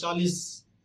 40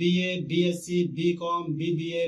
BA BSc BCom BBA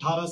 18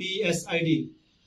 PSID۔